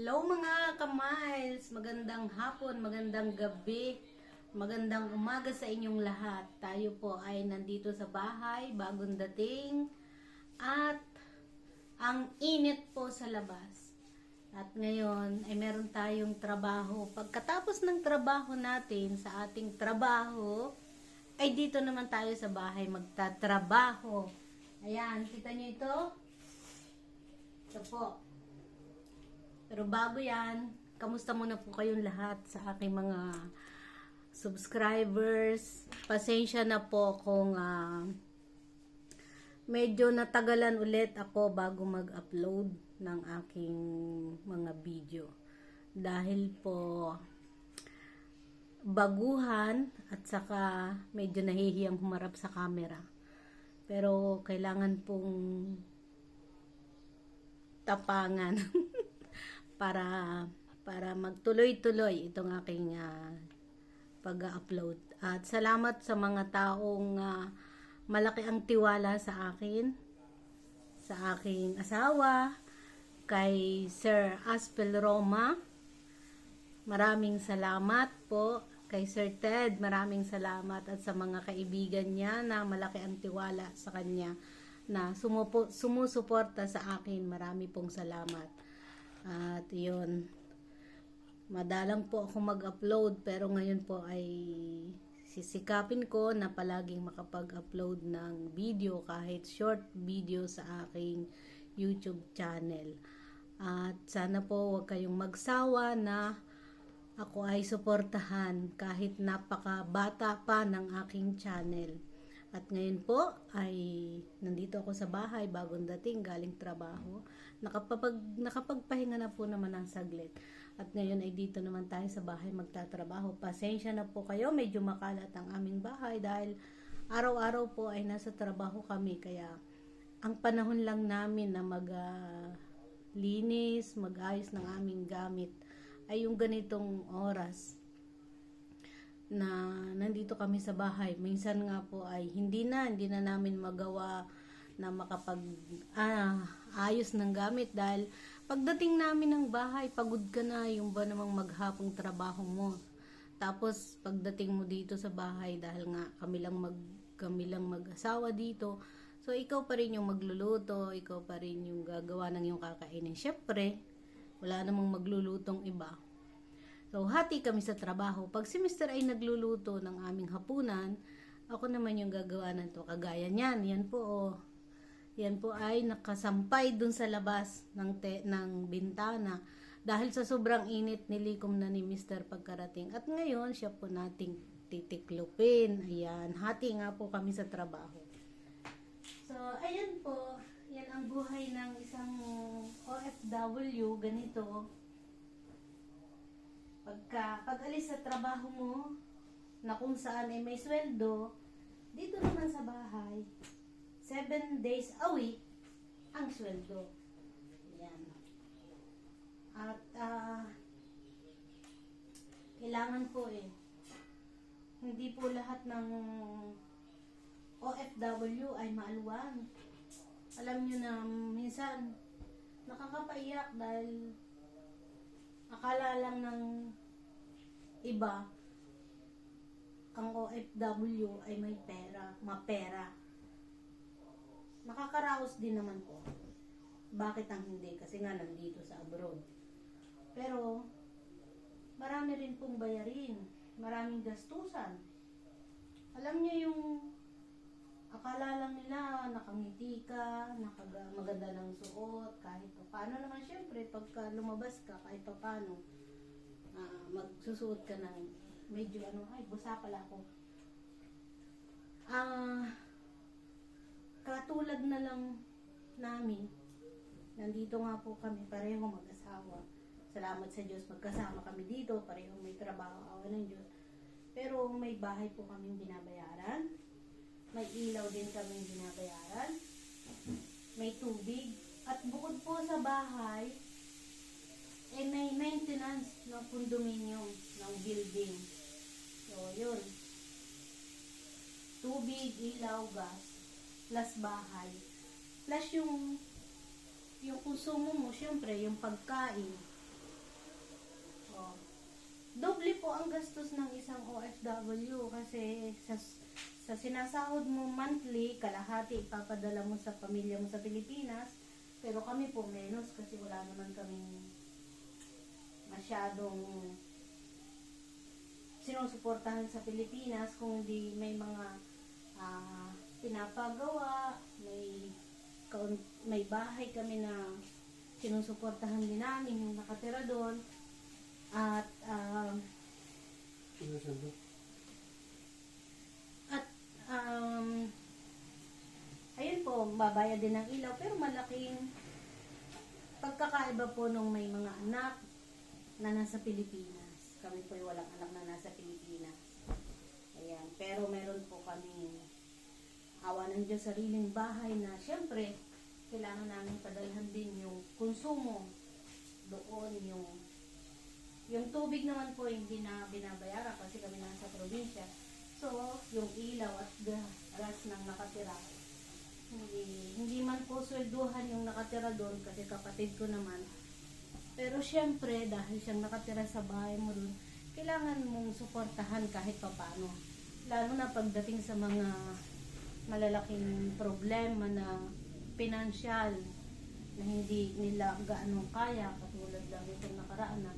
Hello mga ka-miles! Magandang hapon, magandang gabi, magandang umaga sa inyong lahat. Tayo po ay nandito sa bahay, bagong dating, at ang init po sa labas. At ngayon ay meron tayong trabaho. Pagkatapos ng trabaho natin sa ating trabaho, ay dito naman tayo sa bahay magtatrabaho. Ayan, kita nyo ito? Ito po. Pero bago yan, kamusta muna po kayong lahat sa aking mga subscribers. Pasensya na po kung medyo natagalan ulit ako bago mag-upload ng aking mga video. Dahil po baguhan at saka medyo nahihiyang humarap sa camera. Pero kailangan pong tapangan. para magtuloy-tuloy itong aking pag-upload. At salamat sa mga taong malaki ang tiwala sa akin, sa aking asawa, kay Sir Aspel Roma. Maraming salamat po kay Sir Ted. Maraming salamat at sa mga kaibigan niya na malaki ang tiwala sa kanya na sumusuporta sa akin. Marami pong salamat. At yun, madalang po ako mag-upload pero ngayon po ay sisikapin ko na palaging makapag-upload ng video, kahit short video sa aking YouTube channel. At sana po huwag kayong magsawa na ako ay suportahan kahit napakabata pa ng aking channel. At ngayon po ay nandito ako sa bahay, bagong dating, galing trabaho. Nakapagpahinga na po naman ng saglit. At ngayon ay dito naman tayo sa bahay magtatrabaho. Pasensya na po kayo, medyo makalat ang aming bahay dahil araw-araw po ay nasa trabaho kami. Kaya ang panahon lang namin na linis, mag-ayos ng aming gamit ay yung ganitong oras na nandito kami sa bahay. Minsan nga po ay hindi na namin magawa na ayos ng gamit dahil pagdating namin ng bahay, pagod ka na, yung ba namang maghapong trabaho mo. Tapos pagdating mo dito sa bahay, dahil nga kami lang mag-asawa dito, so ikaw pa rin yung magluluto, ikaw pa rin yung gagawa ng yung kakainin. Syempre, wala namang maglulutong iba. So, hati kami sa trabaho. Pag si Mr. ay nagluluto ng aming hapunan, ako naman yung gagawa ng to. Kagaya niyan. Yan po, oh. Yan po ay nakasampay dun sa labas ng bintana. Dahil sa sobrang init, nilikom na ni Mr. pagkarating. At ngayon, siya po nating titiklupin. Ayan. Hati nga po kami sa trabaho. So, ayan po. Yan ang buhay ng isang OFW. Ganito. Pag-alis sa trabaho mo, na kung saan ay may sweldo, dito naman sa bahay, 7 days a week, ang sweldo. Yan. At, kailangan po hindi po lahat ng OFW ay maaluwan. Alam nyo na, minsan, nakakapaiyak dahil akala lang ng iba ang OFW ay may mapera. Nakakaraos din naman po. Bakit ang hindi? Kasi nga nandito sa abroad. Pero marami rin pong bayarin. Maraming gastusan. Alam niyo yung akala lang nila nakangiti ka, maganda ng suot, kahit pa paano naman syempre pagka lumabas ka kahit pa paano magsusuot ka ng medyo busa pala ako. Katulad na lang namin, nandito nga po kami pareho mag-asawa. Salamat sa Diyos, magkasama kami dito, pareho may trabaho, awa ng Diyos. Pero may bahay po kaming binabayaran. May ilaw din kaming binabayaran. May tubig. At bukod po sa bahay, may maintenance ng condominium, ng building. So, yun. Tubig, ilaw, gas, plus bahay. Plus yung konsumo mo, syempre, yung pagkain. doble po ang gastos ng isang OFW kasi sa sinasahod mo monthly, kalahati ipapadala mo sa pamilya mo sa Pilipinas, pero kami po menos kasi wala naman kaming masyadong sinusuportahan sa Pilipinas, kung hindi may mga pinapagawa, may bahay kami na sinusuportahan din namin yung nakatira doon. At ayun po, babayad din ng ilaw, pero malaking pagkakaiba po nung may mga anak na nasa Pilipinas. Kami po yung walang anak na nasa Pilipinas. Ayan, pero meron po kami awa ng Diyos sariling bahay na syempre kailangan namin padalhan din yung konsumo doon, yung tubig naman po hindi na binabayaran kasi kami nasa probinsya. So, yung ilaw at gas ng nakatira, hindi man po swelduhan yung nakatira doon kasi kapatid ko naman. Pero syempre, dahil siyang nakatira sa bahay mo doon, kailangan mong suportahan kahit papano. Lalo na pagdating sa mga malalaking problema na pinansyal na hindi nila gaano kaya, katulad lang itong nakaraan na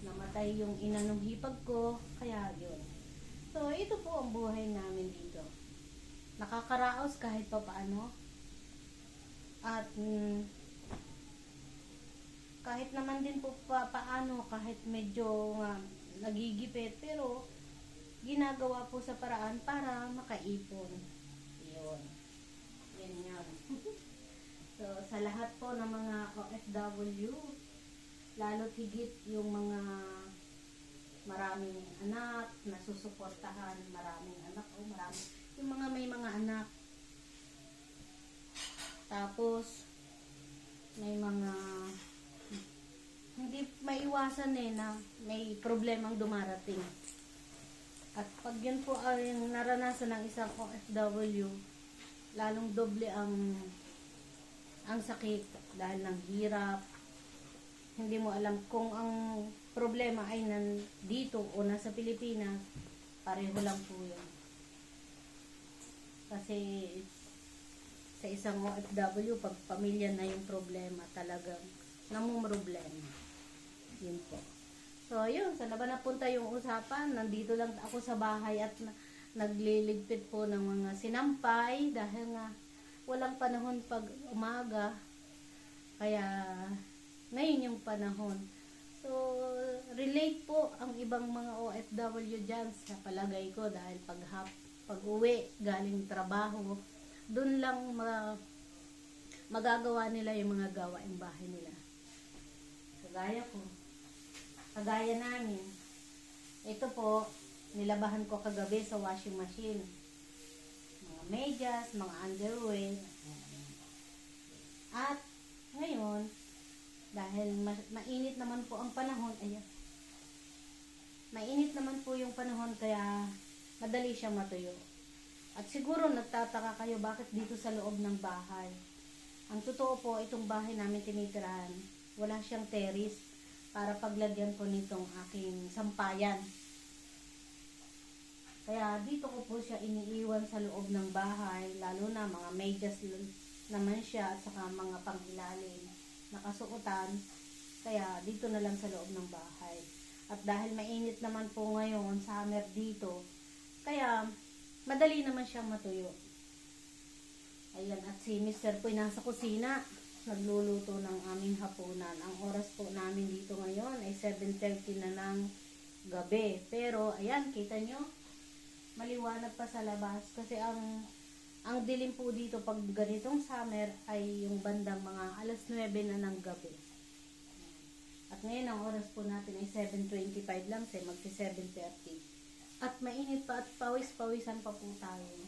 namatay yung ina ng hipag ko, kaya yun. So, ito po ang buhay namin dito. Nakakaraos kahit pa paano. At kahit naman din po paano, kahit medyo nagigipit, pero ginagawa po sa paraan para makaipon. Yun. Yan yan. So, sa lahat po ng mga OFW, lalo't higit yung mga maraming anak na susuportahan, maraming anak o yung mga may mga anak, tapos may mga hindi maiwasan na may problemang dumarating, at pag yun po ay naranasan ng isang OFW, lalong doble ang sakit dahil ng hirap. Hindi mo alam kung ang problema ay dito o nasa Pilipinas, pareho lang po yun. Kasi sa isang OFW, pag pamilya na yung problema, talagang namumroblema. Yun po. So, yun. Saan na ba napunta yung usapan? Nandito lang ako sa bahay at nagliligpit po ng mga sinampay dahil nga walang panahon pag umaga. Kaya ngayon yung panahon. So, relate po ang ibang mga OFW dyan sa palagay ko dahil pag-uwi, galing trabaho, dun lang magagawa nila yung mga gawaing bahay nila. Kagaya namin. Ito po, nilabahan ko kagabi sa washing machine. Mga medyas, mga underwear. At ngayon, dahil mainit naman po ang panahon, mainit naman po yung panahon, kaya madali siyang matuyo. At siguro nagtataka kayo bakit dito sa loob ng bahay. Ang totoo po, itong bahay namin tinitirahan, wala siyang terrace para paglagyan po nitong aking sampayan. Kaya dito ko po siya iniiwan sa loob ng bahay, lalo na mga medyas naman siya at saka mga pangilalim nakasuotan, kaya dito na lang sa loob ng bahay. At dahil mainit naman po ngayon, summer dito, kaya madali naman siyang matuyo. Ayan, at si Mr. po nasa kusina, nagluluto ng aming hapunan. Ang oras po namin dito ngayon ay 7:30 na ng gabi. Pero, ayan, kita nyo, maliwanag pa sa labas kasi ang dilim po dito pag ganitong summer ay yung bandang mga 9:00 na ng gabi. At ngayon ang oras po natin ay 7:25 lang, magsi 7:30. At mainit pa at pawis-pawisan pa po tayo.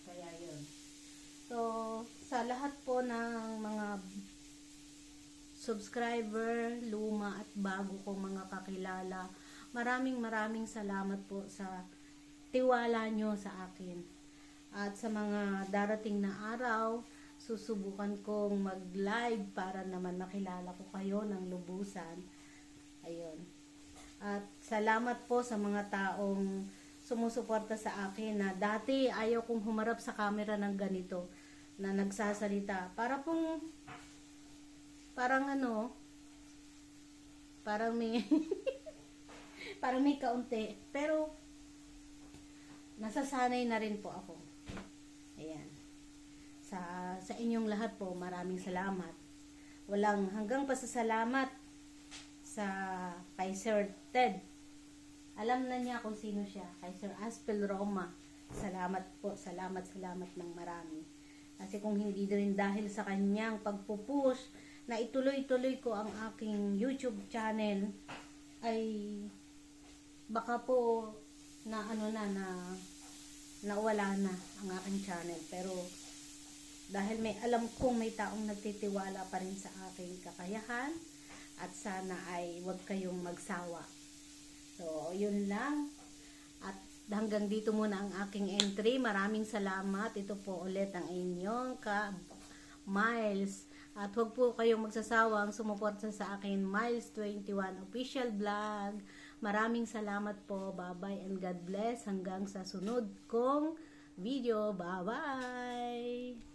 Kaya yun. So, sa lahat po ng mga subscriber, luma at bago kong mga kakilala, maraming salamat po sa tiwala nyo sa akin. At sa mga darating na araw, susubukan kong mag-live para naman makilala ko kayo ng lubusan. Ayun. At salamat po sa mga taong sumusuporta sa akin na dati ayaw kong humarap sa camera ng ganito na nagsasalita. Parang ano, parang may parang may kaunti. Pero nasasanay na rin po ako. Ayan. Sa inyong lahat po, maraming salamat. Walang hanggang pasasalamat sa kay Sir Ted. Alam na niya kung sino siya, kay Sir Aspel Roma. Salamat po, salamat ng marami. Kasi kung hindi rin dahil sa kanyang pagpupush na ituloy-tuloy ko ang aking YouTube channel, ay baka po na nawala na ang aking channel. Pero dahil alam kong may taong nagtitiwala pa rin sa aking kakayahan, at sana ay huwag kayong magsawa. So, yun lang. At hanggang dito muna ang aking entry. Maraming salamat. Ito po ulit ang inyong Miles. At huwag po kayong magsasawang sumuporta sa akin, Miles 21 Official Vlog. Maraming salamat po. Bye-bye and God bless. Hanggang sa sunod kong video. Bye-bye!